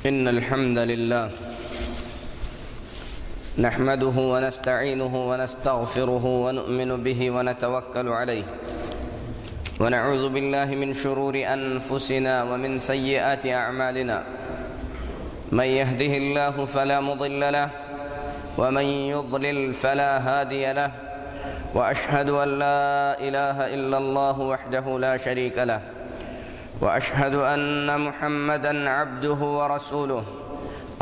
إن الحمد لله نحمده ونستعينه ونستغفره ونؤمن به ونتوكل عليه ونعوذ بالله من شرور أنفسنا ومن سيئات أعمالنا من يهده الله فلا مضل له ومن يضلل فلا هادي له وأشهد أن لا إله إلا الله وحده لا شريك له وأشهد أن محمدًا عبده ورسوله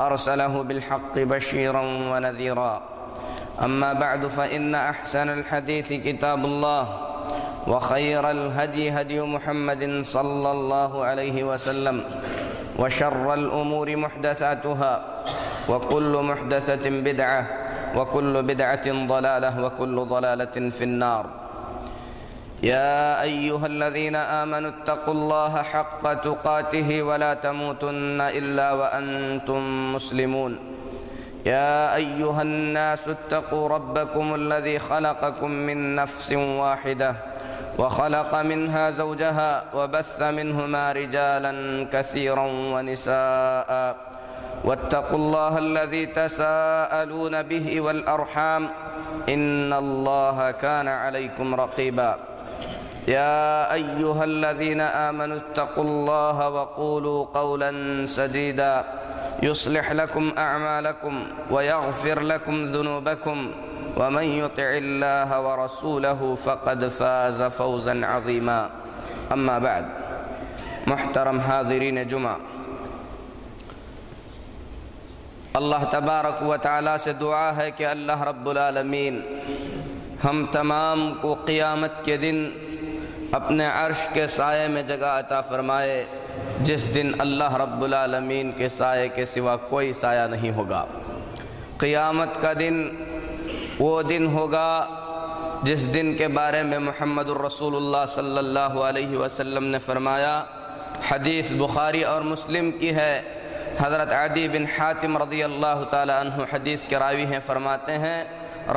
أرسله بالحق بشيرًا ونذيرًا أما بعد فإن أحسن الحديث كتاب الله وخير الهدي هدي محمد صلى الله عليه وسلم وشر الأمور محدثاتها وكل محدثة بدعة وكل بدعة ضلالة وكل ضلالة في النار يا أيها الذين آمنوا اتقوا الله حق تقاته ولا تموتن إلا وأنتم مسلمون يا أيها الناس اتقوا ربكم الذي خلقكم من نفس واحدة وخلق منها زوجها وبث منهما رجالا كثيرا ونساء واتقوا الله الذي تساءلون به والأرحام إن الله كان عليكم رقيبا يا أيها الذين آمنوا اتقوا الله وقولوا قولا سديدا يصلح لكم أعمالكم ويغفر لكم ذنوبكم ومن يطع الله ورسوله فقد فاز فوزا عظيما أما بعد محترم حاضرین جمعہ، اللہ تبارک و تعالیٰ سے دعا ہے کہ اللہ رب العالمین ہم تمام کو قیامت کے دن اپنے عرش کے سائے میں جگہ عطا فرمائے، جس دن اللہ رب العالمین کے سائے کے سوا کوئی سایہ نہیں ہوگا۔ قیامت کا دن وہ دن ہوگا جس دن کے بارے میں محمد الرسول اللہ صلی اللہ علیہ وسلم نے فرمایا، حدیث بخاری اور مسلم کی ہے، حضرت عدی بن حاتم رضی اللہ تعالی عنہ حدیث کے راوی ہیں، فرماتے ہیں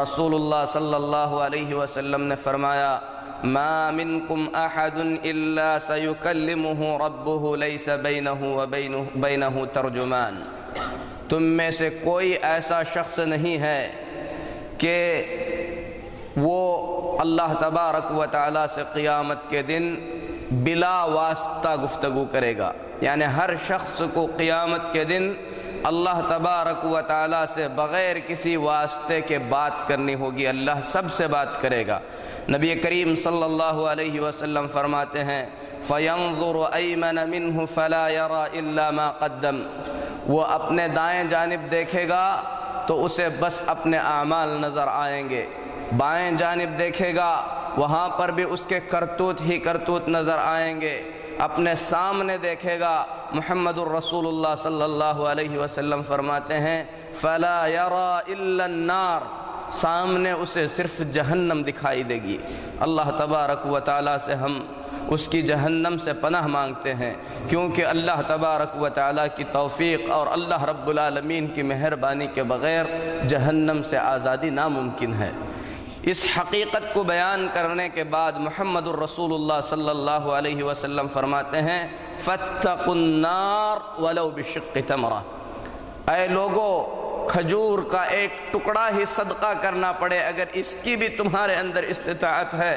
رسول اللہ صلی اللہ علیہ وسلم نے فرمایا، ما منکم احد الا سیکلمہ ربہ لیس بینہ وبینہ ترجمان، تم میں سے کوئی ایسا شخص نہیں ہے کہ وہ اللہ تبارک و تعالیٰ سے قیامت کے دن بلا واسطہ گفتگو کرے گا، یعنی ہر شخص کو قیامت کے دن اللہ تبارک و تعالیٰ سے بغیر کسی واسطے کے بات کرنی ہوگی، اللہ سب سے بات کرے گا۔ نبی کریم صلی اللہ علیہ وسلم فرماتے ہیں فَيَنظُرُ أَيْمَنَ مِنْهُ فَلَا يَرَى إِلَّا مَا قَدَّمَ، وہ اپنے دائیں جانب دیکھے گا تو اسے بس اپنے اعمال نظر آئیں گے، بائیں جانب دیکھے گا وہاں پر بھی اس کے کرتوت ہی کرتوت نظر آئیں گے، اپنے سامنے دیکھے گا محمد الرسول اللہ صلی اللہ علیہ وسلم فرماتے ہیں فَلَا يَرَى إِلَّا النَّارِ، سامنے اسے صرف جہنم دکھائی دے گی۔ اللہ تبارک و تعالیٰ سے ہم اس کی جہنم سے پناہ مانگتے ہیں، کیونکہ اللہ تبارک و تعالیٰ کی توفیق اور اللہ رب العالمین کی مہربانی کے بغیر جہنم سے آزادی ناممکن ہے۔ اس حقیقت کو بیان کرنے کے بعد محمد الرسول اللہ صلی اللہ علیہ وسلم فرماتے ہیں فَاتَّقُوا النَّارَ وَلَوْ بِشِقِّ تَمْرَةٍ، اے لوگو کھجور کا ایک ٹکڑا ہی صدقہ کرنا پڑے، اگر اس کی بھی تمہارے اندر استطاعت ہے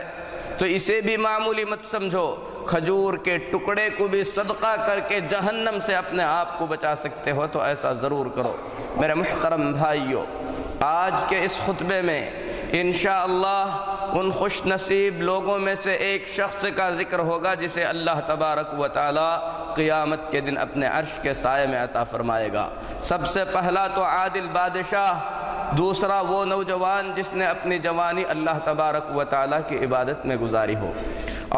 تو اسے بھی معمولی مت سمجھو، کھجور کے ٹکڑے کو بھی صدقہ کر کے جہنم سے اپنے آپ کو بچا سکتے ہو تو ایسا ضرور کرو۔ میرے محترم بھائیو، آج کے اس خطبے میں انشاءاللہ ان خوش نصیب لوگوں میں سے ایک شخص کا ذکر ہوگا جسے اللہ تبارک و تعالیٰ قیامت کے دن اپنے عرش کے سائے میں عطا فرمائے گا۔ سب سے پہلا تو عادل بادشاہ، دوسرا وہ نوجوان جس نے اپنی جوانی اللہ تبارک و تعالیٰ کی عبادت میں گزاری ہو،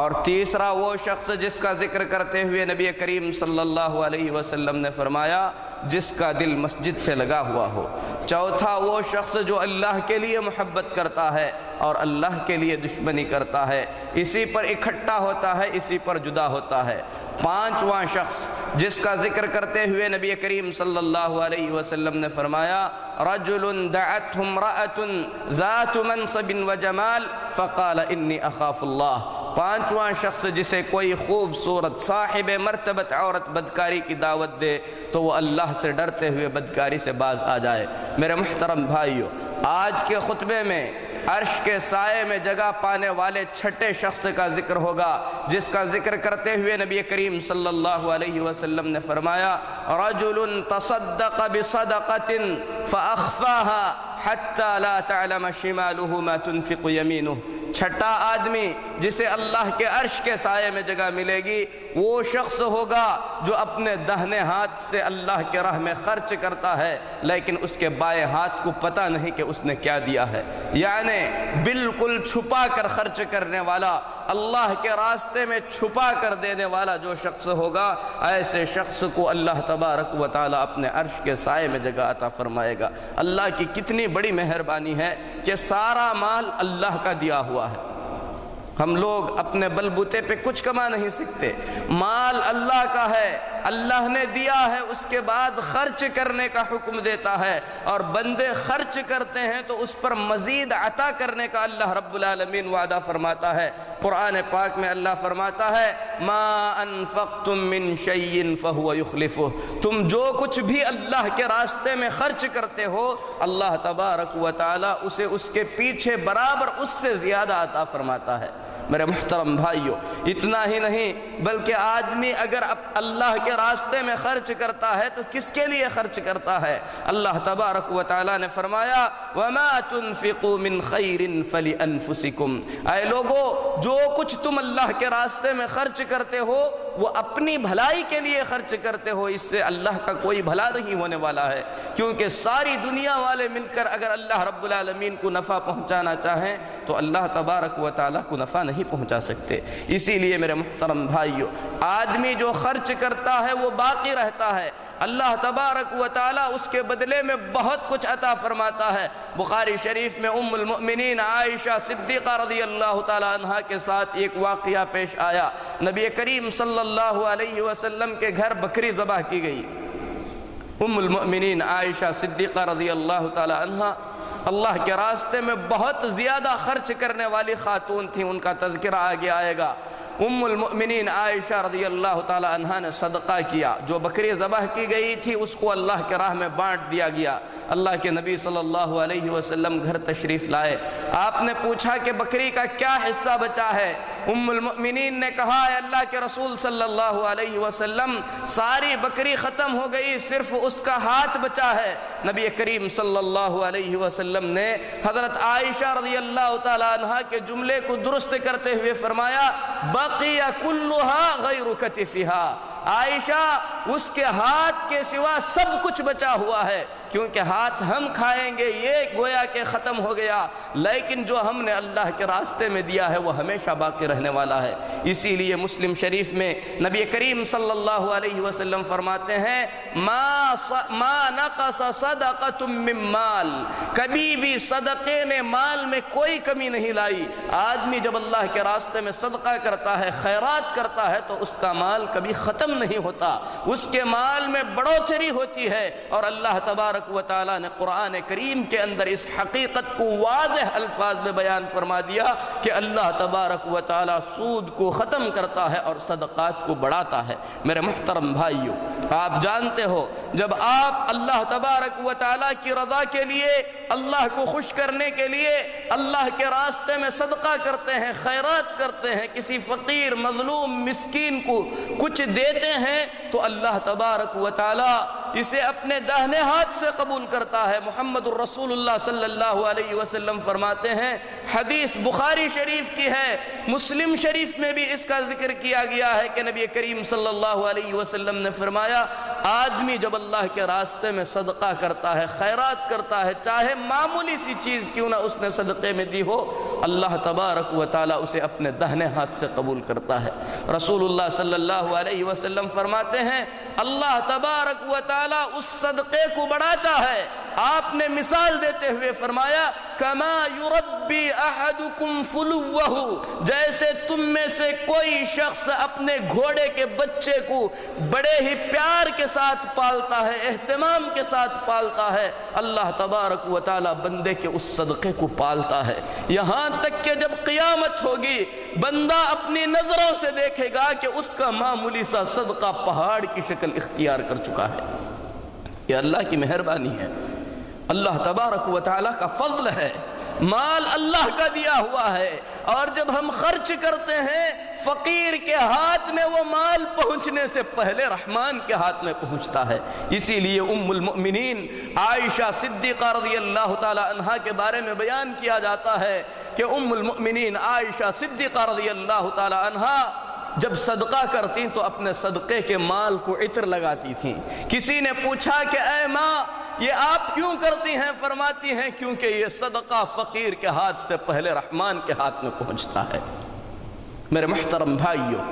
اور تیسرا وہ شخص جس کا ذکر کرتے ہوئے نبی کریم صلی اللہ علیہ وسلم نے فرمایا جس کا دل مسجد سے لگا ہوا ہو، چوتھا وہ شخص جو اللہ کے لیے محبت کرتا ہے اور اللہ کے لیے دشمنی کرتا ہے، اسی پر اکٹھا ہوتا ہے، اسی پر جدا ہوتا ہے، پانچواں شخص جس کا ذکر کرتے ہوئے نبی کریم صلی اللہ علیہ وسلم نے فرمایا رجل دعته امرأة ذات منصب وجمال فقال انی اخاف اللہ، پانچواں شخص جسے کوئی خوبصورت صاحب مرتبت عورت بدکاری کی دعوت دے تو وہ اللہ سے ڈرتے ہوئے بدکاری سے باز آ جائے۔ میرے محترم بھائیو، آج کے خطبے میں عرش کے سائے میں جگہ پانے والے چھٹے شخص کا ذکر ہوگا، جس کا ذکر کرتے ہوئے نبی کریم صلی اللہ علیہ وسلم نے فرمایا رجل تصدق بصدقۃ فاخفاها حتى لا تعلم شماله ما تنفق يمينه۔ چھٹا آدمی جسے اللہ کے عرش کے سائے میں جگہ ملے گی وہ شخص ہوگا جو اپنے دہنے ہاتھ سے اللہ کے راہ میں خرچ کرتا ہے لیکن اس کے بائیں ہاتھ کو پتہ نہیں کہ اس نے کیا دیا ہے، یعنی بالکل چھپا کر خرچ کرنے والا، اللہ کے راستے میں چھپا کر دینے والا جو شخص ہوگا، ایسے شخص کو اللہ تبارک و تعالی اپنے عرش کے سائے میں جگہ عطا فرمائے گا۔ اللہ کی کتنی بڑی مہربانی ہے کہ سارا مال اللہ کا دیا ہوا ہے۔ ہم لوگ اپنے بلبوتے پہ کچھ کما نہیں سکتے، مال اللہ کا ہے، اللہ نے دیا ہے، اس کے بعد خرچ کرنے کا حکم دیتا ہے، اور بندے خرچ کرتے ہیں تو اس پر مزید عطا کرنے کا اللہ رب العالمین وعدہ فرماتا ہے۔ قرآن پاک میں اللہ فرماتا ہے ما انفقتم من شیء فہو یخلفہ، تم جو کچھ بھی اللہ کے راستے میں خرچ کرتے ہو اللہ تبارک و تعالی اسے اس کے پیچھے برابر اس سے زیادہ عطا فرماتا ہے۔ میرے محترم بھائیو، اتنا ہی نہیں بلکہ آدمی اگر اللہ کے راستے میں خرچ کرتا ہے تو کس کے لیے خرچ کرتا ہے؟ اللہ تبارک و تعالی نے فرمایا وَمَا تُنْفِقُوا مِنْ خَيْرٍ فَلِأَنفُسِكُمْ، اے لوگو جو کچھ تم اللہ کے راستے میں خرچ کرتے ہو وہ اپنی بھلائی کے لیے خرچ کرتے ہو، اس سے اللہ کا کوئی بھلا نہیں ہونے والا ہے، کیونکہ ساری دنیا والے مل کر اگر اللہ رب العالمین کو نفع پہنچانا چاہیں تو اللہ تبارک و تعالی کو نفع نہیں پہنچا سکتے۔ اسی لیے میرے محترم بھائیو، آدمی جو خرچ کرتا ہے وہ باقی رہتا ہے، اللہ تبارک و تعالی اس کے بدلے میں بہت کچھ عطا فرماتا ہے۔ بخاری شریف میں ام المؤمنین عائشہ صدیقہ رضی اللہ تعالی عنہا کے ساتھ ایک واقعہ پیش آیا۔ نبی کریم صلی اللہ علیہ وسلم کے گھر بکری ذبح کی گئی۔ ام المؤمنین عائشہ صدیقہ رضی اللہ تعالی عنہا اللہ کے راستے میں بہت زیادہ خرچ کرنے والی خاتون تھیں، ان کا تذکرہ آگے آئے گا۔ ام المؤمنین عائشہ رضی اللہ تعالی عنہا نے صدقہ کیا، جو بکری ذبح کی گئی تھی اس کو اللہ کے راہ میں بانٹ دیا گیا۔ اللہ کے نبی صلی اللہ علیہ وسلم گھر تشریف لائے، آپ نے پوچھا کہ بکری کا کیا حصہ بچا ہے؟ ام المؤمنین نے کہا اے اللہ کے رسول صلی اللہ علیہ وسلم ساری بکری ختم ہو گئی، صرف اس کا ہاتھ بچا ہے۔ نبی کریم صلی اللہ علیہ وسلم نے حضرت عائشہ رضی اللہ تعالی عنہا کے جملے کو درست کرتے ہوئے فرمایا بقی کلھا غیر کتفھا، عائشہ اس کے ہاتھ کے سوا سب کچھ بچا ہوا ہے، کیونکہ ہاتھ ہم کھائیں گے یہ گویا کہ ختم ہو گیا، لیکن جو ہم نے اللہ کے راستے میں دیا ہے وہ ہمیشہ باقی رہنے والا ہے۔ اسی لیے مسلم شریف میں نبی کریم صلی اللہ علیہ وسلم فرماتے ہیں ما نقص صدقۃ من مال، کبھی بھی صدقے نے مال میں کوئی کمی نہیں لائی۔ آدمی جب اللہ کے راستے میں صدقہ کرتا ہے، خیرات کرتا ہے تو اس کا مال کبھی ختم نہیں ہوتا، اس کے مال میں بڑھوتری ہوتی ہے۔ اور اللہ تبارک و تعالی نے قرآن کریم کے اندر اس حقیقت کو واضح الفاظ میں بیان فرما دیا کہ اللہ تبارک و تعالی سود کو ختم کرتا ہے اور صدقات کو بڑھاتا ہے۔ میرے محترم بھائیو، آپ جانتے ہو جب آپ اللہ تبارک و تعالی کی رضا کے لیے، اللہ کو خوش کرنے کے لیے اللہ کے راستے میں صدقہ کرتے ہیں، خیرات کرتے ہیں، کسی فقیر مظلوم مسکین کو کچھ دیتے ہیں تو اللہ تبارک و تعالی اسے اپنے داہنے ہاتھ سے قبول کرتا ہے۔ محمد الرسول اللہ صلی اللہ علیہ وسلم فرماتے ہیں، حدیث بخاری شریف کی ہے، مسلم شریف میں بھی اس کا ذکر کیا گیا ہے کہ نبی کریم صلی اللہ علیہ وسلم نے فرمایا آدمی جب اللہ کے راستے میں صدقہ کرتا ہے، خیرات کرتا ہے، چاہے معمولی سی چیز کیوں نہ اس نے صدقے میں دی ہو، اللہ تبارک و تعالی اسے اپنے داہنے ہاتھ سے قبول کرتا ہے۔ رسول اللہ صلی اللہ علیہ وسلم فرماتے ہیں اللہ تبارک و تعالی اس صدقے کو بڑھاتا ہے۔ آپ نے مثال دیتے ہوئے فرمایا کما یربی یربی احدکم فلوہ، جیسے تم میں سے کوئی شخص اپنے گھوڑے کے بچے کو بڑے ہی پیار کے ساتھ پالتا ہے، اہتمام کے ساتھ پالتا ہے، اللہ تبارک و تعالی بندے کے اس صدقے کو پالتا ہے، یہاں تک کہ جب قیامت ہوگی بندہ اپنی نظروں سے دیکھے گا کہ اس کا معمولی سا صدقہ پہاڑ کی شکل اختیار کر چکا ہے۔ یہ اللہ کی مہربانی ہے، اللہ تبارک و تعالی کا فضل ہے، مال اللہ کا دیا ہوا ہے، اور جب ہم خرچ کرتے ہیں فقیر کے ہاتھ میں وہ مال پہنچنے سے پہلے رحمان کے ہاتھ میں پہنچتا ہے۔ اسی لیے ام المؤمنین عائشہ صدیقہ رضی اللہ تعالی عنہا کے بارے میں بیان کیا جاتا ہے کہ ام المؤمنین عائشہ صدیقہ رضی اللہ تعالی عنہا جب صدقہ کرتی تو اپنے صدقے کے مال کو عطر لگاتی تھیں۔ کسی نے پوچھا کہ اے ماں یہ آپ کیوں کرتی ہیں؟ فرماتی ہیں کیونکہ یہ صدقہ فقیر کے ہاتھ سے پہلے رحمان کے ہاتھ میں پہنچتا ہے۔ میرے محترم بھائیو،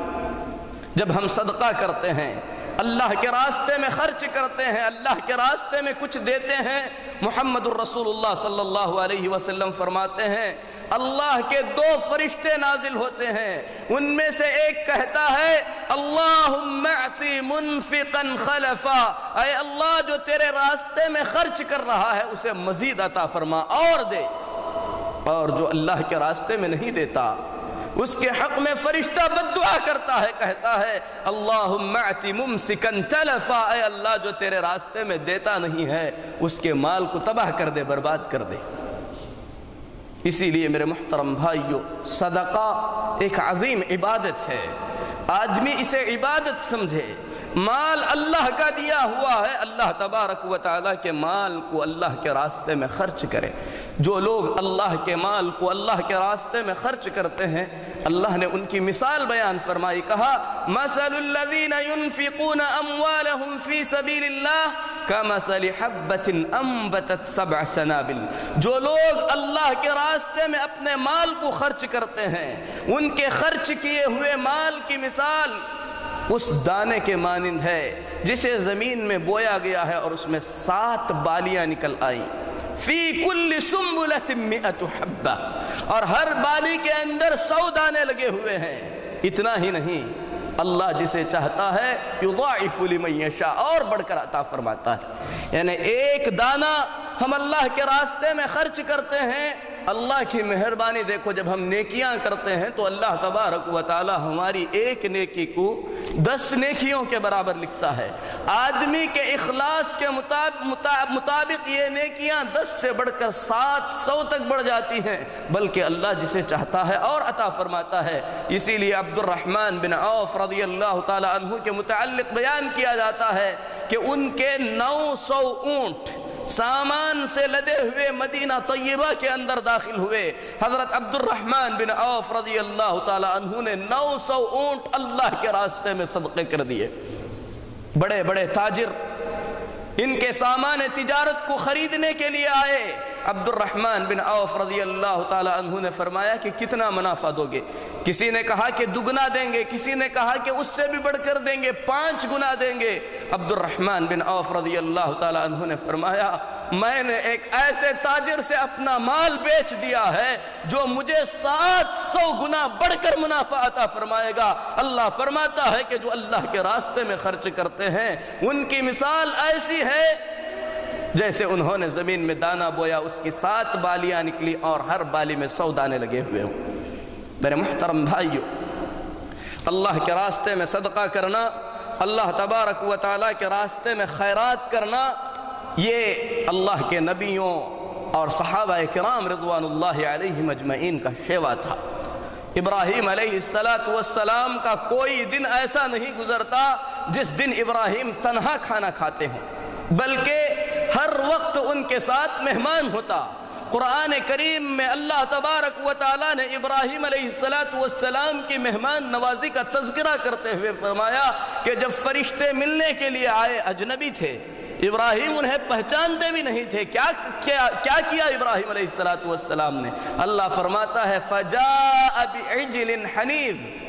جب ہم صدقہ کرتے ہیں، اللہ کے راستے میں خرچ کرتے ہیں، اللہ کے راستے میں کچھ دیتے ہیں، محمد الرسول اللہ صلی اللہ علیہ وسلم فرماتے ہیں اللہ کے دو فرشتے نازل ہوتے ہیں، ان میں سے ایک کہتا ہے اللہم اعطی منفقا خلفا، اے اللہ جو تیرے راستے میں خرچ کر رہا ہے اسے مزید عطا فرما اور دے، اور جو اللہ کے راستے میں نہیں دیتا اس کے حق میں فرشتہ بد دعا کرتا ہے، کہتا ہے اللہم اعطی ممسکا تلفا، اے اللہ جو تیرے راستے میں دیتا نہیں ہے اس کے مال کو تباہ کر دے، برباد کر دے۔ اسی لیے میرے محترم بھائیو، صدقہ ایک عظیم عبادت ہے، آدمی اسے عبادت سمجھے۔ مال اللہ کا دیا ہوا ہے، اللہ تبارک و تعالیٰ کے مال کو اللہ کے راستے میں خرچ کرے۔ جو لوگ اللہ کے مال کو اللہ کے راستے میں خرچ کرتے ہیں اللہ نے ان کی مثال بیان فرمائی، کہا مثل الذین ينفقون اموالهم فی سبیل اللہ کمثل حبة انبتت 7 سنابل، جو لوگ اللہ کے راستے میں اپنے مال کو خرچ کرتے ہیں ان کے خرچ کیے ہوئے مال کی مثال اس دانے کے مانند ہے جسے زمین میں بویا گیا ہے اور اس میں 7 بالیاں نکل آئیں، فی کل سنبلۃ 100 حبہ، اور ہر بالی کے اندر 100 دانے لگے ہوئے ہیں۔ اتنا ہی نہیں، اللہ جسے چاہتا ہے یضاعف لمن یشاء، اور بڑھ کر عطا فرماتا ہے۔ یعنی ایک دانہ ہم اللہ کے راستے میں خرچ کرتے ہیں، اللہ کی مہربانی دیکھو، جب ہم نیکیاں کرتے ہیں تو اللہ تبارک و تعالی ہماری ایک نیکی کو 10 نیکیوں کے برابر لکھتا ہے۔ آدمی کے اخلاص کے مطابق یہ نیکیاں 10 سے بڑھ کر 700 تک بڑھ جاتی ہیں، بلکہ اللہ جسے چاہتا ہے اور عطا فرماتا ہے۔ اسی لیے عبد الرحمن بن عوف رضی اللہ تعالی عنہ کے متعلق بیان کیا جاتا ہے کہ ان کے 900 اونٹ سامان سے لدے ہوئے مدینہ طیبہ کے اندر داخل ہوئے۔ حضرت عبد الرحمن بن عوف رضی اللہ تعالی عنہ نے 900 اونٹ اللہ کے راستے میں صدقے کر دیے۔ بڑے بڑے تاجر ان کے سامان تجارت کو خریدنے کے لیے آئے۔ عبد الرحمن بن عوف رضی اللہ تعالی عنہ نے فرمایا کہ کتنا منافع دو گے؟ کسی نے کہا کہ دگنا دیں گے، کسی نے کہا کہ اس سے بھی بڑھ کر دیں گے، 5 گنا دیں گے۔ عبد الرحمن بن عوف رضی اللہ تعالی عنہ نے فرمایا میں نے ایک ایسے تاجر سے اپنا مال بیچ دیا ہے جو مجھے 700 گنا بڑھ کر منافع عطا فرمائے گا۔ اللہ فرماتا ہے کہ جو اللہ کے راستے میں خرچ کرتے ہیں ان کی مثال ایسی ہے جیسے انہوں نے زمین میں دانہ بویا، اس کی 7 بالیاں نکلی اور ہر بالی میں 100 دانے لگے ہوئے ہوں۔ میرے محترم بھائیو، اللہ کے راستے میں صدقہ کرنا، اللہ تبارک و تعالیٰ کے راستے میں خیرات کرنا، یہ اللہ کے نبیوں اور صحابہ کرام رضوان اللہ علیہم اجمعین کا شیوا تھا۔ ابراہیم علیہ السلام کا کوئی دن ایسا نہیں گزرتا جس دن ابراہیم تنہا کھانا کھاتے ہوں، بلکہ ہر وقت ان کے ساتھ مہمان ہوتا۔ قرآن کریم میں اللہ تبارک و تعالیٰ نے ابراہیم علیہ السلام کی مہمان نوازی کا تذکرہ کرتے ہوئے فرمایا کہ جب فرشتے ملنے کے لیے آئے اجنبی تھے، ابراہیم انہیں پہچانتے بھی نہیں تھے۔ کیا کیا ابراہیم علیہ السلام نے؟ اللہ فرماتا ہے فَجَاءَ بِعِجْلٍ حَنِيذٍ،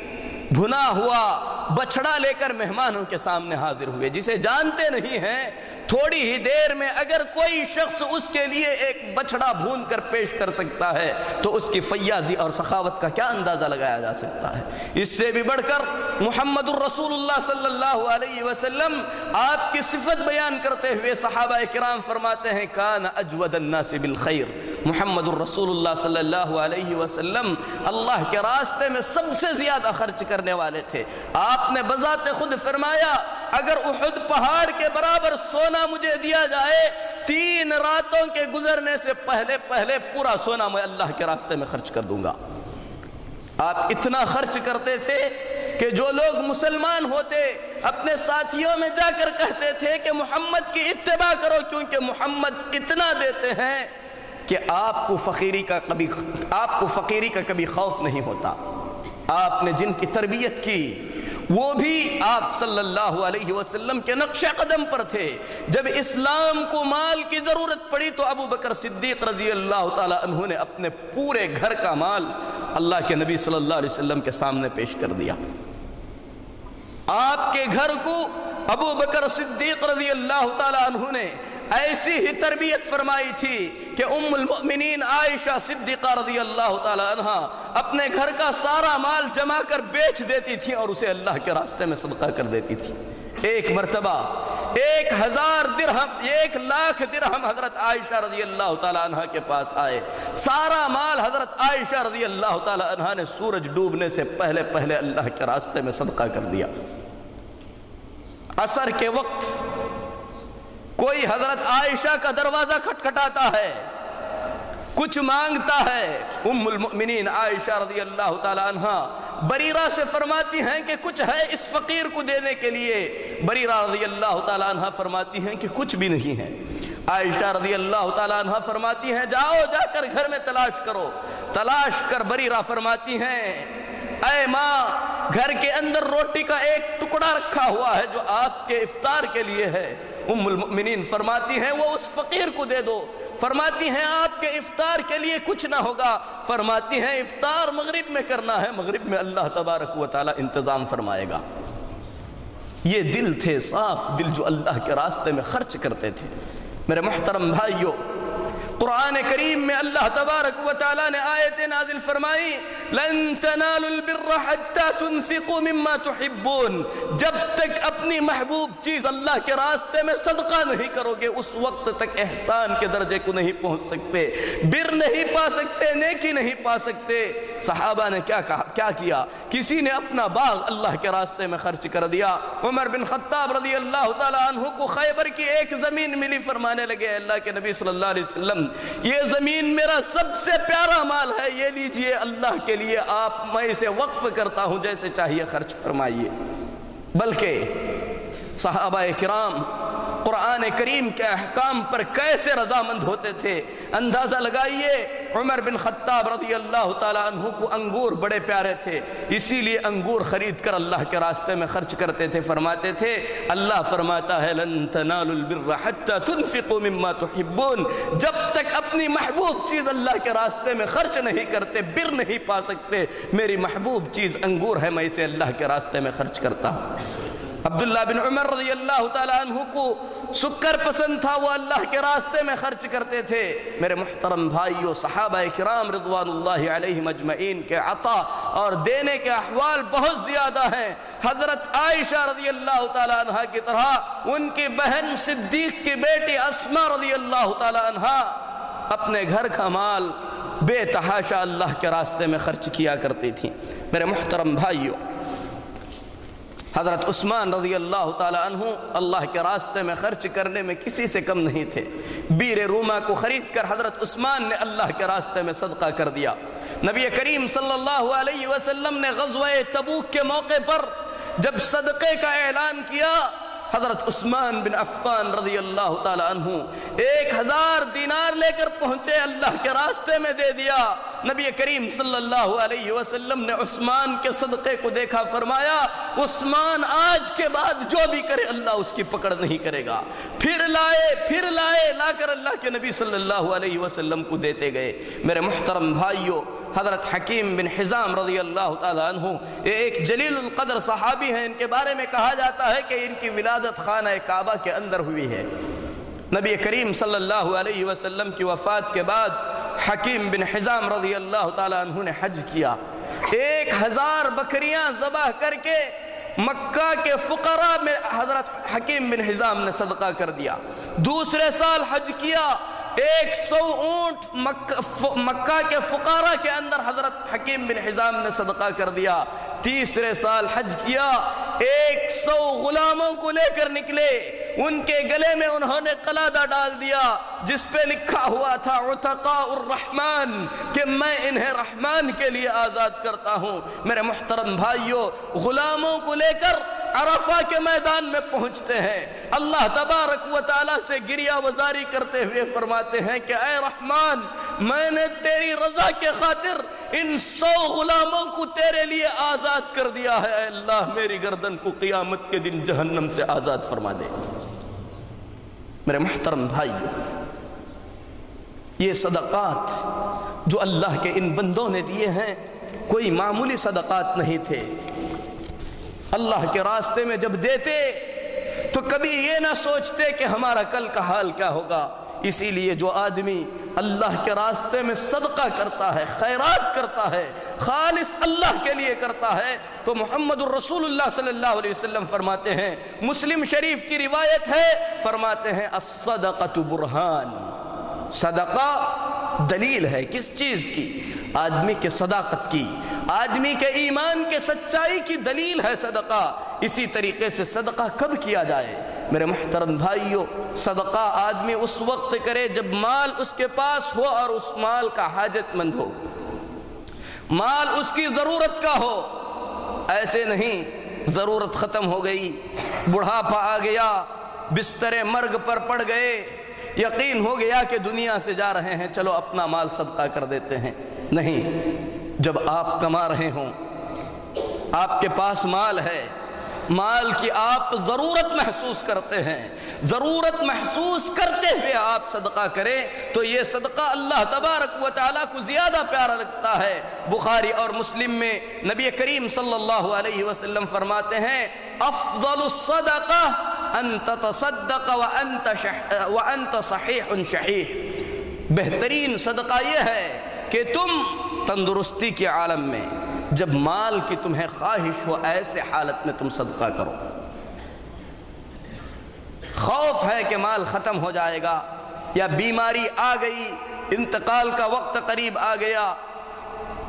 بھنا ہوا بچڑا لے کر مہمانوں کے سامنے حاضر ہوئے، جسے جانتے نہیں ہیں، تھوڑی ہی دیر میں اگر کوئی شخص اس کے لیے ایک بچڑا بھون کر پیش کر سکتا ہے تو اس کی فیاضی اور سخاوت کا کیا اندازہ لگایا جا سکتا ہے۔ اس سے بھی بڑھ کر محمد الرسول اللہ صلی اللہ علیہ وسلم آپ کی صفت بیان کرتے ہوئے صحابہ کرام فرماتے ہیں کان اجود الناس بالخیر، محمد الرسول اللہ صلی اللہ علیہ وسلم اللہ کے راستے میں سب سے زیادہ خرچ کرنے والے تھے۔ آپ نے بذات خود فرمایا اگر احد پہاڑ کے برابر سونا مجھے دیا جائے 3 راتوں کے گزرنے سے پہلے پورا سونا میں اللہ کے راستے میں خرچ کر دوں گا۔ آپ اتنا خرچ کرتے تھے کہ جو لوگ مسلمان ہوتے اپنے ساتھیوں میں جا کر کہتے تھے کہ محمد کی اتباع کرو کیونکہ محمد اتنا دیتے ہیں کہ آپ کو فقیری کا کبھی خوف نہیں ہوتا۔ آپ نے جن کی تربیت کی وہ بھی آپ صلی اللہ علیہ وسلم کے نقش قدم پر تھے۔ جب اسلام کو مال کی ضرورت پڑی تو ابو بکر صدیق رضی اللہ تعالی عنہ نے اپنے پورے گھر کا مال اللہ کے نبی صلی اللہ علیہ وسلم کے سامنے پیش کر دیا۔ آپ کے گھر کو ابو بکر صدیق رضی اللہ تعالی عنہ نے ایسی ہی تربیت فرمائی تھی کہ ام المؤمنین عائشہ صدیقہ رضی اللہ تعالی عنہ اپنے گھر کا سارا مال جمع کر بیچ دیتی تھی اور اسے اللہ کے راستے میں صدقہ کر دیتی تھی۔ ایک مرتبہ 1,00,000 درہم حضرت عائشہ رضی اللہ تعالی عنہ کے پاس آئے۔ سارا مال حضرت عائشہ رضی اللہ تعالی عنہ نے سورج ڈوبنے سے پہلے اللہ کے راستے میں صدقہ کر دیا۔ عصر کے وقت کوئی حضرت عائشہ کا دروازہ کھٹکھٹاتا ہے، کچھ مانگتا ہے۔ ام المؤمنین عائشہ رضی اللہ تعالی عنہ بریرہ سے فرماتی ہیں کہ کچھ ہے اس فقیر کو دینے کے لیے۔ بریرہ رضی اللہ تعالی عنہ فرماتی ہیں کہ کچھ بھی نہیں ہے۔ عائشہ رضی اللہ تعالی عنہ فرماتی ہیں جاؤ جا کر گھر میں تلاش کرو۔ تلاش کر بریرہ فرماتی ہیں اے ماں گھر کے اندر روٹی کا ایک ٹکڑا رکھا ہوا ہے جو آپ کے افطار کے لیے ہے۔ ام المؤمنین فرماتی ہیں وہ اس فقیر کو دے دو۔ فرماتی ہیں آپ کے افطار کے لیے کچھ نہ ہوگا۔ فرماتی ہیں افطار مغرب میں کرنا ہے، مغرب میں اللہ تبارک و تعالی انتظام فرمائے گا۔ یہ دل تھے صاف دل جو اللہ کے راستے میں خرچ کرتے تھے۔ میرے محترم بھائیو، قرآن کریم میں اللہ تبارک و تعالی نے آیتیں نازل فرمائی لن تنالوا البر حتى تنفقوا مما تحبون، جب تک اپنی محبوب چیز اللہ کے راستے میں صدقہ نہیں کرو گے اس وقت تک احسان کے درجے کو نہیں پہنچ سکتے، بر نہیں پا سکتے، نیکی نہیں پا سکتے۔ صحابہ نے کیا کیا؟ کسی نے اپنا باغ اللہ کے راستے میں خرچ کر دیا۔ عمر بن خطاب رضی اللہ تعالی عنہ کو خیبر کی ایک زمین ملی، فرمانے لگے اللہ کے نبی صلی اللہ علیہ وسلم یہ زمین میرا سب سے پیارا مال ہے، یہ لیجئے اللہ کے لیے میں اسے وقف کرتا ہوں، جیسے چاہیے خرچ فرمائیے۔ بلکہ صحابہ کرام قرآن کریم کے احکام پر کیسے رضامند ہوتے تھے اندازہ لگائیے۔ عمر بن خطاب رضی اللہ تعالی عنہ کو انگور بڑے پیارے تھے، اسی لیے انگور خرید کر اللہ کے راستے میں خرچ کرتے تھے۔ فرماتے تھے اللہ فرماتا ہے لن تنالوا البر حتى تنفقوا مما تحبون، جب تک اپنی محبوب چیز اللہ کے راستے میں خرچ نہیں کرتے بر نہیں پا سکتے۔ میری محبوب چیز انگور ہے، میں اسے اللہ کے راستے میں خرچ کرتا ہوں۔ عبداللہ بن عمر رضی اللہ تعالی عنہ کو سکر پسند تھا، وہ اللہ کے راستے میں خرچ کرتے تھے۔ میرے محترم بھائیو، صحابہ کرام رضوان اللہ علیہم اجمعین کے عطا اور دینے کے احوال بہت زیادہ ہیں۔ حضرت عائشہ رضی اللہ تعالی عنہ کی طرح ان کی بہن صدیق کی بیٹی اسماء رضی اللہ تعالی عنہ اپنے گھر کا مال بے تحاشا اللہ کے راستے میں خرچ کیا کرتی تھیں۔ میرے محترم بھائیو، حضرت عثمان رضی اللہ تعالی عنہ اللہ کے راستے میں خرچ کرنے میں کسی سے کم نہیں تھے۔ بیر روما کو خرید کر حضرت عثمان نے اللہ کے راستے میں صدقہ کر دیا۔ نبی کریم صلی اللہ علیہ وسلم نے غزوہ تبوک کے موقع پر جب صدقے کا اعلان کیا حضرت عثمان بن عفان رضی اللہ تعالی عنہ 1000 دینار لے کر پہنچے، اللہ کے راستے میں دے دیا۔ نبی کریم صلی اللہ علیہ وسلم نے عثمان کے صدقے کو دیکھا، فرمایا عثمان آج کے بعد جو بھی کرے اللہ اس کی پکڑ نہیں کرے گا۔ پھر لائے، لا کر اللہ کے نبی صلی اللہ علیہ وسلم کو دیتے گئے۔ میرے محترم بھائیوں، حضرت حکیم بن حزام رضی اللہ تعالی عنہ یہ ایک جلیل القدر صحابی ہیں، ان کے بارے میں کہا جاتا ہے کہ ان کی ولادت خانہ کعبہ کے اندر ہوئی ہے۔ نبی کریم صلی اللہ علیہ وسلم کی وفات کے بعد حکیم بن حزام رضی اللہ تعالی عنہ نے حج کیا، 1000 بکریاں ذبح کر کے مکہ کے فقراء میں حضرت حکیم بن حزام نے صدقہ کر دیا۔ دوسرے سال حج کیا، 100 اونٹ مکہ کے فقراء کے اندر حضرت حکیم بن حزام نے صدقہ کر دیا۔ تیسرے سال حج کیا، 100 غلاموں کو لے کر نکلے، ان کے گلے میں انہوں نے قلادہ ڈال دیا جس پہ لکھا ہوا تھا عتقاء الرحمن، کہ میں انہیں رحمان کے لیے آزاد کرتا ہوں۔ میرے محترم بھائیوں، غلاموں کو لے کر عرفہ کے میدان میں پہنچتے ہیں، اللہ تبارک و تعالیٰ سے گریہ وزاری کرتے ہوئے فرماتے ہیں کہ اے رحمان، میں نے تیری رضا کے خاطر ان 100 غلاموں کو تیرے لیے آزاد کر دیا ہے، اے اللہ میری گردن کو قیامت کے دن جہنم سے آزاد فرما دے۔ میرے محترم بھائیو، یہ صدقات جو اللہ کے ان بندوں نے دیے ہیں کوئی معمولی صدقات نہیں تھے۔ اللہ کے راستے میں جب دیتے تو کبھی یہ نہ سوچتے کہ ہمارا کل کا حال کیا ہوگا۔ اسی لیے جو آدمی اللہ کے راستے میں صدقہ کرتا ہے، خیرات کرتا ہے، خالص اللہ کے لیے کرتا ہے، تو محمد الرسول اللہ صلی اللہ علیہ وسلم فرماتے ہیں، مسلم شریف کی روایت ہے، فرماتے ہیں الصدقۃ برہان، صدقہ دلیل ہے۔ کس چیز کی؟ آدمی کے صداقت کی، آدمی کے ایمان کے سچائی کی دلیل ہے صدقہ۔ اسی طریقے سے صدقہ کب کیا جائے؟ میرے محترم بھائیوں، صدقہ آدمی اس وقت کرے جب مال اس کے پاس ہو اور اس مال کا حاجت مند ہو، مال اس کی ضرورت کا ہو۔ ایسے نہیں ضرورت ختم ہو گئی، بڑھاپا آ گیا، بستر مرگ پر پڑ گئے، یقین ہو گیا کہ دنیا سے جا رہے ہیں، چلو اپنا مال صدقہ کر دیتے ہیں۔ نہیں، جب آپ کما رہے ہوں، آپ کے پاس مال ہے، مال کی آپ ضرورت محسوس کرتے ہیں، ضرورت محسوس کرتے ہوئے آپ صدقہ کریں تو یہ صدقہ اللہ تبارک و تعالیٰ کو زیادہ پیارا لگتا ہے۔ بخاری اور مسلم میں نبی کریم صلی اللہ علیہ وسلم فرماتے ہیں، افضل الصدقہ ان تتصدق وانت صحیح شحیح، بہترین صدقہ یہ ہے کہ تم تندرستی کے عالم میں جب مال کی تمہیں خواہش ہو، ایسے حالت میں تم صدقہ کرو۔ خوف ہے کہ مال ختم ہو جائے گا یا بیماری آ گئی، انتقال کا وقت قریب آ گیا،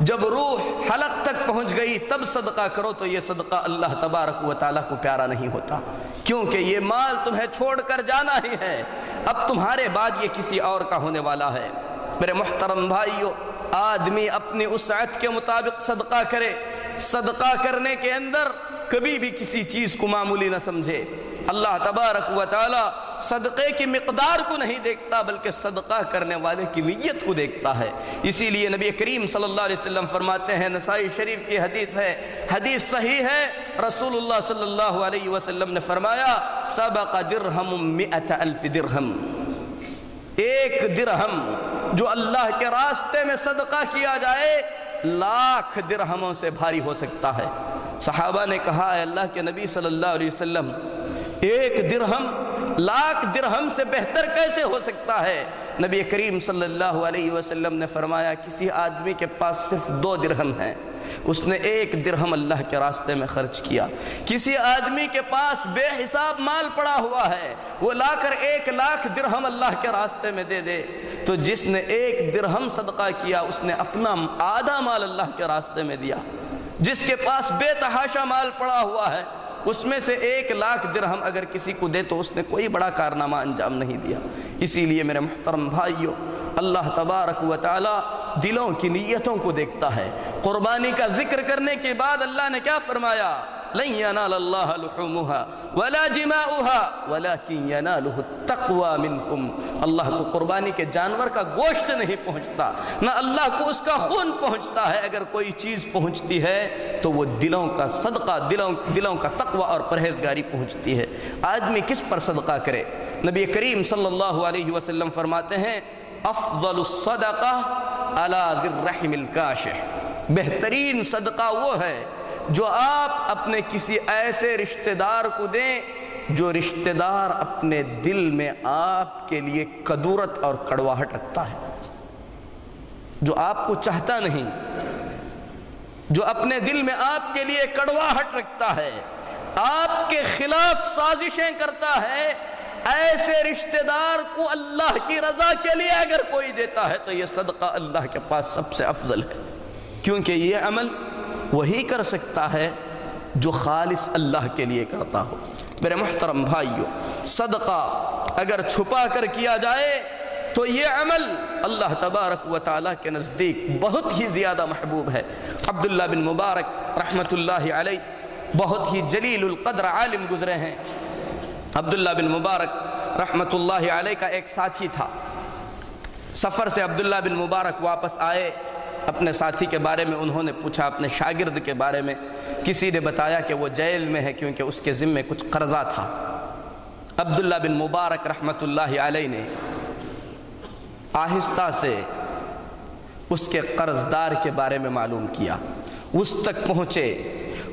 جب روح حلق تک پہنچ گئی تب صدقہ کرو، تو یہ صدقہ اللہ تبارک و تعالیٰ کو پیارا نہیں ہوتا، کیونکہ یہ مال تمہیں چھوڑ کر جانا ہی ہے، اب تمہارے بعد یہ کسی اور کا ہونے والا ہے۔ میرے محترم بھائیو، آدمی اپنی وسعت کے مطابق صدقہ کرے، صدقہ کرنے کے اندر کبھی بھی کسی چیز کو معمولی نہ سمجھے۔ اللہ تبارک و تعالی صدقے کی مقدار کو نہیں دیکھتا بلکہ صدقہ کرنے والے کی نیت کو دیکھتا ہے۔ اسی لیے نبی کریم صلی اللہ علیہ وسلم فرماتے ہیں، نسائی شریف کی حدیث ہے، حدیث صحیح ہے، رسول اللہ صلی اللہ علیہ وسلم نے فرمایا، سبق درہم 100,000 درہم، 1 درہم جو اللہ کے راستے میں صدقہ کیا جائے 1,00,000 درہموں سے بھاری ہو سکتا ہے۔ صحابہ نے کہا، اے اللہ کے نبی صلی اللہ علیہ وسلم، 1 درہم 1,00,000 درہم سے بہتر کیسے ہو سکتا ہے؟ نبی کریم صلی اللہ علیہ وسلم نے فرمایا، کسی آدمی کے پاس صرف 2 درہم ہیں، اس نے 1 درہم اللہ کے راستے میں خرچ کیا۔ کسی آدمی کے پاس بے حساب مال پڑا ہوا ہے، وہ لا کر 1,00,000 درہم اللہ کے راستے میں دے دے، تو جس نے 1 درہم صدقہ کیا اس نے اپنا آدھا مال اللہ کے راستے میں دیا۔ جس کے پاس بے تحاشا مال پڑا ہوا ہے اس میں سے 1,00,000 درہم اگر کسی کو دے تو اس نے کوئی بڑا کارنامہ انجام نہیں دیا۔ اسی لیے میرے محترم بھائیوں، اللہ تبارک و تعالی دلوں کی نیتوں کو دیکھتا ہے۔ قربانی کا ذکر کرنے کے بعد اللہ نے کیا فرمایا؟ لن ينال الله لحومها ولا دماؤها ولكن يناله التقوى منكم. اللہ کو قربانی کے جانور کا گوشت نہیں پہنچتا، نہ اللہ کو اس کا خون پہنچتا ہے. اگر کوئی چیز پہنچتی ہے تو وہ دلوں کا صدقہ، دلوں کا تقوی اور پرہیزگاری پہنچتی ہے. آدمی کس پر صدقہ کرے؟ نبی کریم صلی اللہ علیہ وسلم فرماتے ہیں افضل الصدقہ علی ذی الرحم الکاشح. بہترین صدقہ وہ ہے جو آپ اپنے کسی ایسے رشتہ دار کو دیں جو رشتہ دار اپنے دل میں آپ کے لیے کدورت اور کڑواہٹ رکھتا ہے، جو آپ کو چاہتا نہیں، جو اپنے دل میں آپ کے لیے کڑواہٹ رکھتا ہے، آپ کے خلاف سازشیں کرتا ہے. ایسے رشتہ دار کو اللہ کی رضا کے لیے اگر کوئی دیتا ہے تو یہ صدقہ اللہ کے پاس سب سے افضل ہے، کیونکہ یہ عمل وہی کر سکتا ہے جو خالص اللہ کے لیے کرتا ہو. میرے محترم بھائیو، صدقہ اگر چھپا کر کیا جائے تو یہ عمل اللہ تبارک و تعالیٰ کے نزدیک بہت ہی زیادہ محبوب ہے. عبداللہ بن مبارک رحمۃ اللہ علیہ بہت ہی جلیل القدر عالم گزرے ہیں. عبداللہ بن مبارک رحمۃ اللہ علیہ کا ایک ساتھی تھا. سفر سے عبداللہ بن مبارک واپس آئے. اپنے ساتھی کے بارے میں انہوں نے پوچھا، اپنے شاگرد کے بارے میں. کسی نے بتایا کہ وہ جیل میں ہے کیونکہ اس کے ذمے کچھ قرضہ تھا. عبداللہ بن مبارک رحمۃ اللہ علیہ نے آہستہ سے اس کے قرض دار کے بارے میں معلوم کیا، اس تک پہنچے،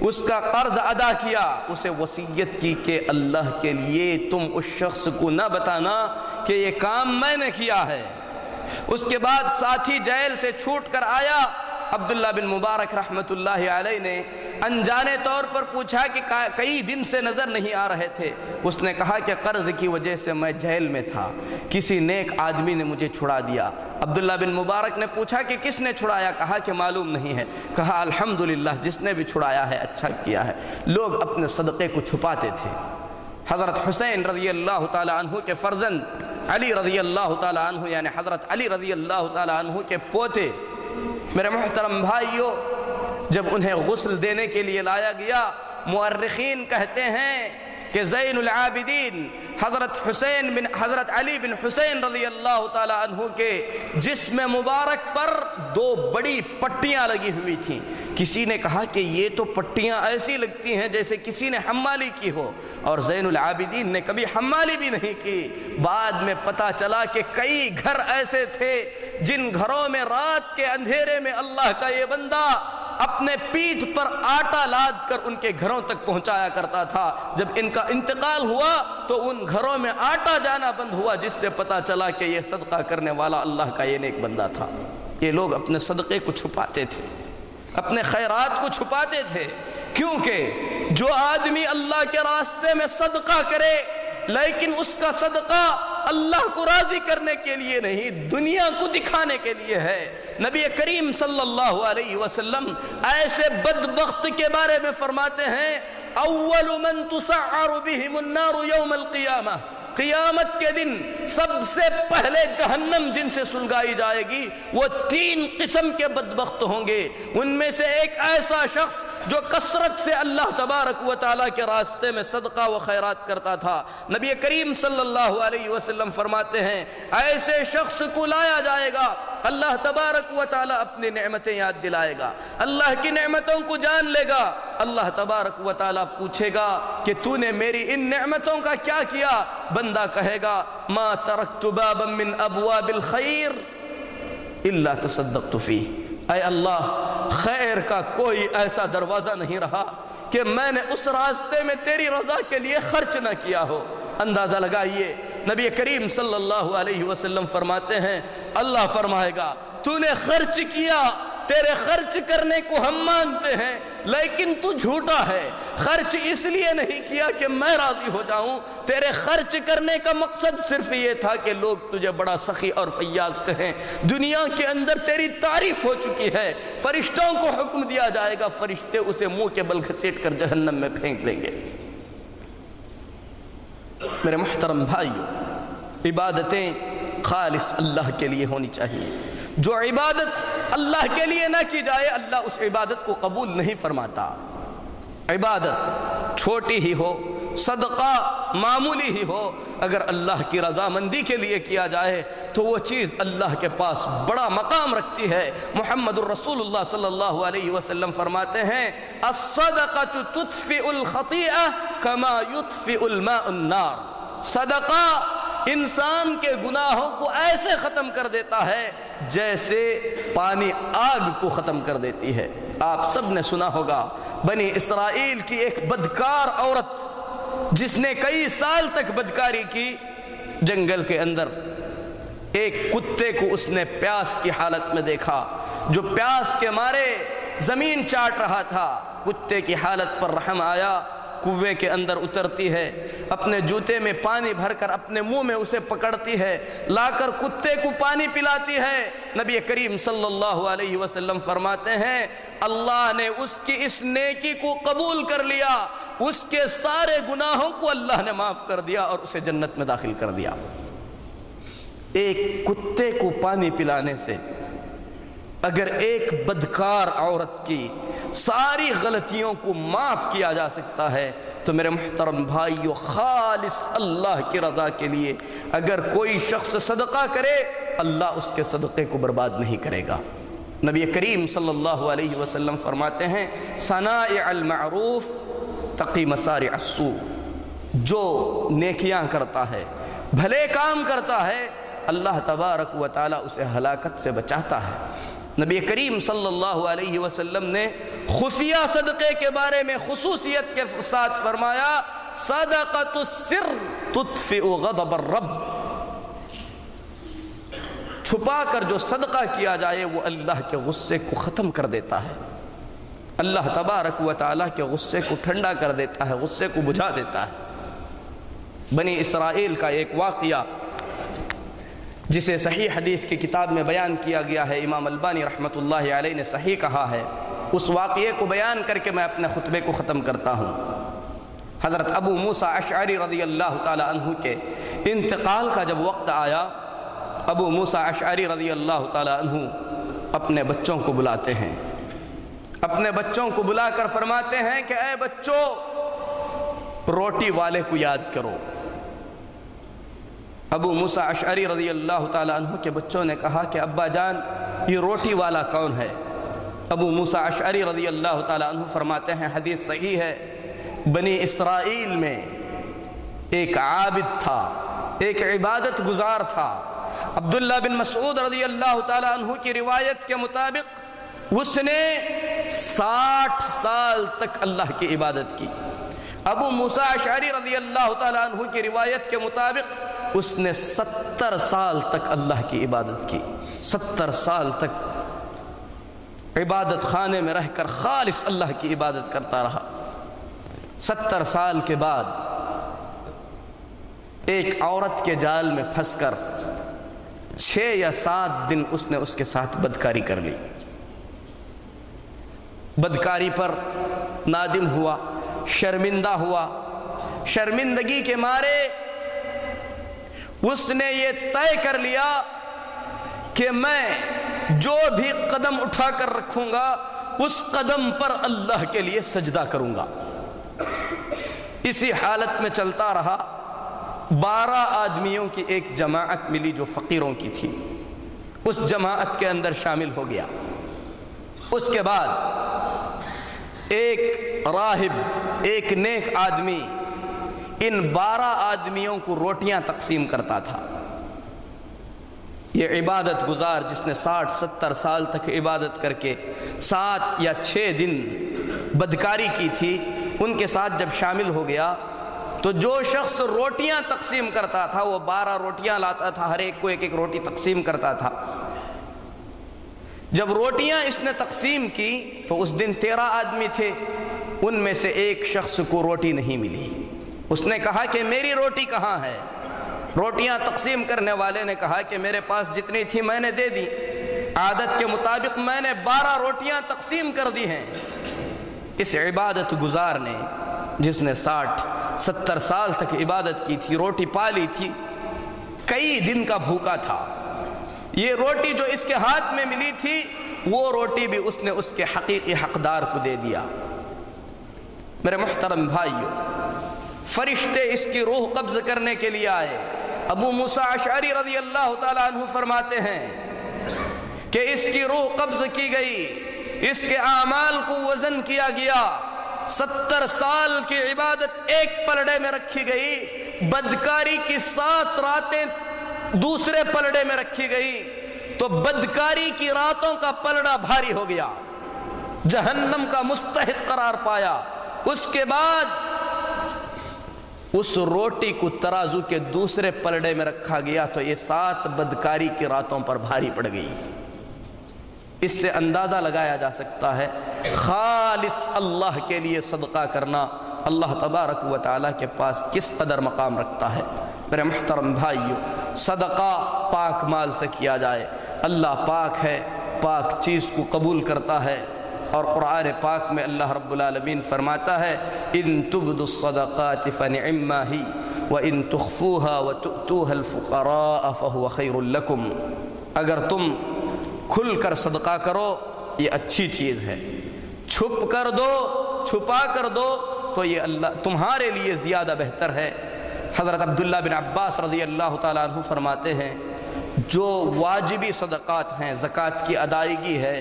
اس کا قرض ادا کیا. اسے وصیت کی کہ اللہ کے لیے تم اس شخص کو نہ بتانا کہ یہ کام میں نے کیا ہے. اس کے بعد ساتھی جیل سے چھوٹ کر آیا. عبداللہ بن مبارک رحمۃ اللہ علیہ نے انجانے طور پر پوچھا کہ کئی دن سے نظر نہیں آ رہے تھے. اس نے کہا کہ قرض کی وجہ سے میں جیل میں تھا، کسی نیک آدمی نے مجھے چھڑا دیا. عبداللہ بن مبارک نے پوچھا کہ کس نے چھڑایا؟ کہا کہ معلوم نہیں ہے. کہا الحمدللہ، جس نے بھی چھڑایا ہے اچھا کیا ہے. لوگ اپنے صدقے کو چھپاتے تھے. حضرت حسین رضی اللہ تعالی عنہ کے فرزند علی رضی اللہ تعالی عنہ، یعنی حضرت علی رضی اللہ تعالی عنہ کے پوتے، میرے محترم بھائیو، جب انہیں غسل دینے کے لیے لایا گیا، مورخین کہتے ہیں کہ زین العابدین حضرت علی بن حسین رضی اللہ تعالی عنہ کے جسم مبارک پر دو بڑی پٹیاں لگی ہوئی تھیں. کسی نے کہا کہ یہ تو پٹیاں ایسی لگتی ہیں جیسے کسی نے حمالی کی ہو، اور زین العابدین نے کبھی حمالی بھی نہیں کی. بعد میں پتہ چلا کہ کئی گھر ایسے تھے جن گھروں میں رات کے اندھیرے میں اللہ کا یہ بندہ اپنے پیٹھ پر آٹا لاد کر ان کے گھروں تک پہنچایا کرتا تھا. جب ان کا انتقال ہوا تو ان گھروں میں آٹا جانا بند ہوا، جس سے پتہ چلا کہ یہ صدقہ کرنے والا اللہ کا یہ نیک بندہ تھا. یہ لوگ اپنے صدقے کو چھپاتے تھے، اپنے خیرات کو چھپاتے تھے، کیونکہ جو آدمی اللہ کے راستے میں صدقہ کرے لیکن اس کا صدقہ اللہ کو راضی کرنے کے لیے نہیں، دنیا کو دکھانے کے لیے ہے. نبی کریم صلی اللہ علیہ وسلم ایسے بدبخت کے بارے میں فرماتے ہیں اول من تسعر بهم النار یوم القیامہ، قیامت کے دن سب سے پہلے جہنم جن سے سلگائی جائے گی وہ تین قسم کے بدبخت ہوں گے. ان میں سے ایک ایسا شخص جو کثرت سے اللہ تبارک و تعالیٰ کے راستے میں صدقہ و خیرات کرتا تھا. نبی کریم صلی اللہ علیہ وسلم فرماتے ہیں ایسے شخص کو لایا جائے گا، اللہ تبارک و تعالیٰ اپنی نعمتیں یاد دلائے گا، اللہ کی نعمتوں کو جان لے گا. اللہ تبارک و تعالیٰ پوچھے گا کہ تو نے میری ان نعمتوں کا کیا کیا؟ بندہ کہے گا ما ترکت بابا من ابواب الخیر الا تصدقت فیہ. اے اللہ، خیر کا کوئی ایسا دروازہ نہیں رہا کہ میں نے اس راستے میں تیری رضا کے لیے خرچ نہ کیا ہو. اندازہ لگائیے، نبی کریم صلی اللہ علیہ وسلم فرماتے ہیں اللہ فرمائے گا تو نے خرچ کیا، تیرے خرچ کرنے کو ہم مانتے ہیں لیکن تو جھوٹا ہے. خرچ اس لیے نہیں کیا کہ میں راضی ہو جاؤں، تیرے خرچ کرنے کا مقصد صرف یہ تھا کہ لوگ تجھے بڑا سخی اور فیاض کہیں. دنیا کے اندر تیری تعریف ہو چکی ہے، فرشتوں کو حکم دیا جائے گا، فرشتے اسے منہ کے بل گھسیٹ کر جہنم میں پھینک دیں گے. میرے محترم بھائیو، عبادتیں خالص اللہ کے لیے ہونی چاہیے. جو عبادت اللہ کے لیے نہ کی جائے اللہ اس عبادت کو قبول نہیں فرماتا. عبادت چھوٹی ہی ہو، صدقہ معمولی ہی ہو، اگر اللہ کی رضامندی کے لیے کیا جائے تو وہ چیز اللہ کے پاس بڑا مقام رکھتی ہے۔ محمد الرسول اللہ صلی اللہ علیہ وسلم فرماتے ہیں الصدقۃ تطفئ الخطیئہ کما یطفئ الماء النار، صدقہ انسان کے گناہوں کو ایسے ختم کر دیتا ہے جیسے پانی آگ کو ختم کر دیتی ہے۔ آپ سب نے سنا ہوگا بنی اسرائیل کی ایک بدکار عورت جس نے کئی سال تک بدکاری کی، جنگل کے اندر ایک کتے کو اس نے پیاس کی حالت میں دیکھا، جو پیاس کے مارے زمین چاٹ رہا تھا۔ کتے کی حالت پر رحم آیا، کنویں کے اندر اترتی ہے، اپنے جوتے میں پانی بھر کر اپنے منہ میں اسے پکڑتی ہے، لا کر کتے کو پانی پلاتی ہے۔ نبی کریم صلی اللہ علیہ وسلم فرماتے ہیں اللہ نے اس کی اس نیکی کو قبول کر لیا، اس کے سارے گناہوں کو اللہ نے معاف کر دیا اور اسے جنت میں داخل کر دیا۔ ایک کتے کو پانی پلانے سے اگر ایک بدکار عورت کی ساری غلطیوں کو معاف کیا جا سکتا ہے تو میرے محترم بھائیو، خالص اللہ کی رضا کے لیے اگر کوئی شخص صدقہ کرے اللہ اس کے صدقے کو برباد نہیں کرے گا۔ نبی کریم صلی اللہ علیہ وسلم فرماتے ہیں صنائع المعروف تقی مسارع السوء، جو نیکیاں کرتا ہے، بھلے کام کرتا ہے، اللہ تبارک و تعالی اسے ہلاکت سے بچاتا ہے۔ نبی کریم صلی اللہ علیہ وسلم نے خفیہ صدقے کے بارے میں خصوصیت کے ساتھ فرمایا صدقۃ السر تطفئ غضب الرب، چھپا کر جو صدقہ کیا جائے وہ اللہ کے غصے کو ختم کر دیتا ہے، اللہ تبارک و تعالیٰ کے غصے کو ٹھنڈا کر دیتا ہے، غصے کو بجھا دیتا ہے۔ بنی اسرائیل کا ایک واقعہ جسے صحیح حدیث کی کتاب میں بیان کیا گیا ہے، امام البانی رحمۃ اللہ علیہ نے صحیح کہا ہے، اس واقعے کو بیان کر کے میں اپنے خطبے کو ختم کرتا ہوں۔ حضرت ابو موسیٰ اشعری رضی اللہ تعالی عنہ کے انتقال کا جب وقت آیا، ابو موسیٰ اشعری رضی اللہ تعالی عنہ اپنے بچوں کو بلاتے ہیں، اپنے بچوں کو بلا کر فرماتے ہیں کہ اے بچوں، روٹی والے کو یاد کرو۔ ابو موسیٰ اشعری رضی اللہ تعالی عنہ کے بچوں نے کہا کہ ابا جان یہ روٹی والا کون ہے؟ ابو موسیٰ اشعری رضی اللہ تعالی عنہ فرماتے ہیں، حدیث صحیح ہے، بنی اسرائیل میں ایک عابد تھا، ایک عبادت گزار تھا۔ عبداللہ بن مسعود رضی اللہ تعالی عنہ کی روایت کے مطابق اس نے 60 سال تک اللہ کی عبادت کی۔ ابو موسیٰ اشعری رضی اللہ تعالی عنہ کی روایت کے مطابق اس نے 70 سال تک اللہ کی عبادت کی، 70 سال تک عبادت خانے میں رہ کر خالص اللہ کی عبادت کرتا رہا۔ 70 سال کے بعد ایک عورت کے جال میں پھنس کر 6 یا 7 دن اس نے اس کے ساتھ بدکاری کر لی۔ بدکاری پر نادم ہوا، شرمندہ ہوا، شرمندگی کے مارے اس نے یہ طے کر لیا کہ میں جو بھی قدم اٹھا کر رکھوں گا اس قدم پر اللہ کے لیے سجدہ کروں گا۔ اسی حالت میں چلتا رہا، 12 آدمیوں کی ایک جماعت ملی جو فقیروں کی تھی، اس جماعت کے اندر شامل ہو گیا۔ اس کے بعد ایک راہب، ایک نیک آدمی ان 12 آدمیوں کو روٹیاں تقسیم کرتا تھا۔ یہ عبادت گزار جس نے 60-70 سال تک عبادت کر کے 7 یا 6 دن بدکاری کی تھی، ان کے ساتھ جب شامل ہو گیا تو جو شخص روٹیاں تقسیم کرتا تھا وہ 12 روٹیاں لاتا تھا، ہر ایک کو ایک ایک روٹی تقسیم کرتا تھا۔ جب روٹیاں اس نے تقسیم کی تو اس دن 13 آدمی تھے، ان میں سے ایک شخص کو روٹی نہیں ملی۔ اس نے کہا کہ میری روٹی کہاں ہے؟ روٹیاں تقسیم کرنے والے نے کہا کہ میرے پاس جتنی تھی میں نے دے دی، عادت کے مطابق میں نے 12 روٹیاں تقسیم کر دی ہیں۔ اس عبادت گزار نے جس نے 60-70 سال تک عبادت کی تھی، روٹی پالی تھی، کئی دن کا بھوکا تھا، یہ روٹی جو اس کے ہاتھ میں ملی تھی وہ روٹی بھی اس نے اس کے حقیقی حقدار کو دے دیا۔ میرے محترم بھائیو، فرشتے اس کی روح قبض کرنے کے لیے آئے۔ ابو موسیٰ اشعری رضی اللہ تعالیٰ عنہ فرماتے ہیں کہ اس کی روح قبض کی گئی، اس کے اعمال کو وزن کیا گیا، 70 سال کی عبادت ایک پلڑے میں رکھی گئی، بدکاری کی 7 راتیں دوسرے پلڑے میں رکھی گئی، تو بدکاری کی راتوں کا پلڑا بھاری ہو گیا، جہنم کا مستحق قرار پایا۔ اس کے بعد اس روٹی کو ترازو کے دوسرے پلڑے میں رکھا گیا تو یہ 7 بدکاری کی راتوں پر بھاری پڑ گئی۔ اس سے اندازہ لگایا جا سکتا ہے خالص اللہ کے لیے صدقہ کرنا اللہ تبارک و تعالیٰ کے پاس کس قدر مقام رکھتا ہے۔ میرے محترم بھائیو، صدقہ پاک مال سے کیا جائے، اللہ پاک ہے، پاک چیز کو قبول کرتا ہے، اور قرآن پاک میں اللہ رب العالمین فرماتا ہے ان تبدوا الصدقات فنعما ہی وان تخفوها وتؤتوها الفقراء فهو خیر لکم، اگر تم کھل کر صدقہ کرو یہ اچھی چیز ہے، چھپ کر دو، چھپا کر دو تو یہ اللہ تمہارے لیے زیادہ بہتر ہے۔ حضرت عبداللہ بن عباس رضی اللہ تعالیٰ عنہ فرماتے ہیں جو واجبی صدقات ہیں، زکوٰۃ کی ادائیگی ہے،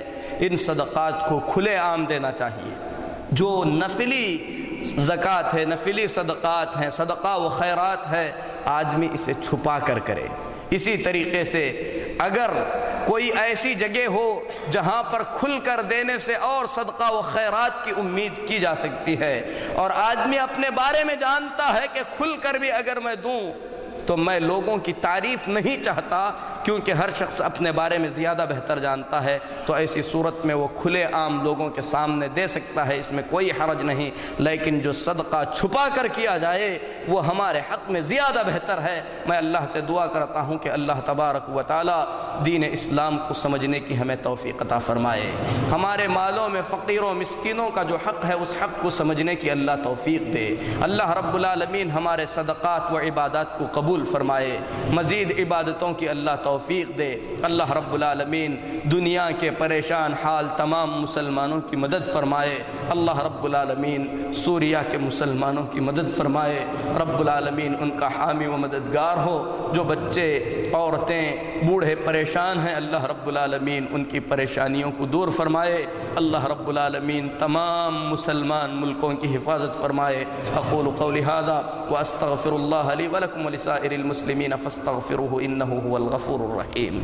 ان صدقات کو کھلے عام دینا چاہیے۔ جو نفلی زکوٰۃ ہے، نفلی صدقات ہیں، صدقہ و خیرات ہے، آدمی اسے چھپا کر کرے۔ اسی طریقے سے اگر کوئی ایسی جگہ ہو جہاں پر کھل کر دینے سے اور صدقہ و خیرات کی امید کی جا سکتی ہے، اور آدمی اپنے بارے میں جانتا ہے کہ کھل کر بھی اگر میں دوں تو میں لوگوں کی تعریف نہیں چاہتا، کیونکہ ہر شخص اپنے بارے میں زیادہ بہتر جانتا ہے، تو ایسی صورت میں وہ کھلے عام لوگوں کے سامنے دے سکتا ہے، اس میں کوئی حرج نہیں۔ لیکن جو صدقہ چھپا کر کیا جائے وہ ہمارے حق میں زیادہ بہتر ہے۔ میں اللہ سے دعا کرتا ہوں کہ اللہ تبارک و تعالی دین اسلام کو سمجھنے کی ہمیں توفیق عطا فرمائے، ہمارے مالوں میں فقیروں مسکینوں کا جو حق ہے اس حق کو سمجھنے کی اللہ توفیق دے۔ اللہ رب العالمین ہمارے صدقات و عبادات کو قبول فرمائے، مزید عبادتوں کی اللہ توفیق دے۔ اللہ رب العالمین دنیا کے پریشان حال تمام مسلمانوں کی مدد فرمائے۔ اللہ رب العالمین سوریہ کے مسلمانوں کی مدد فرمائے۔ رب العالمین ان کا حامی و مددگار ہو۔ جو بچے، عورتیں، بوڑھے پریشان ہیں، اللہ رب العالمین ان کی پریشانیوں کو دور فرمائے۔ اللہ رب العالمین تمام مسلمان ملکوں کی حفاظت فرمائے۔ اقول قولی ھذا واستغفر اللہ لی ولکم ولسائر المسلمین فاستغفروہ انہ هو الغفور الرحیم۔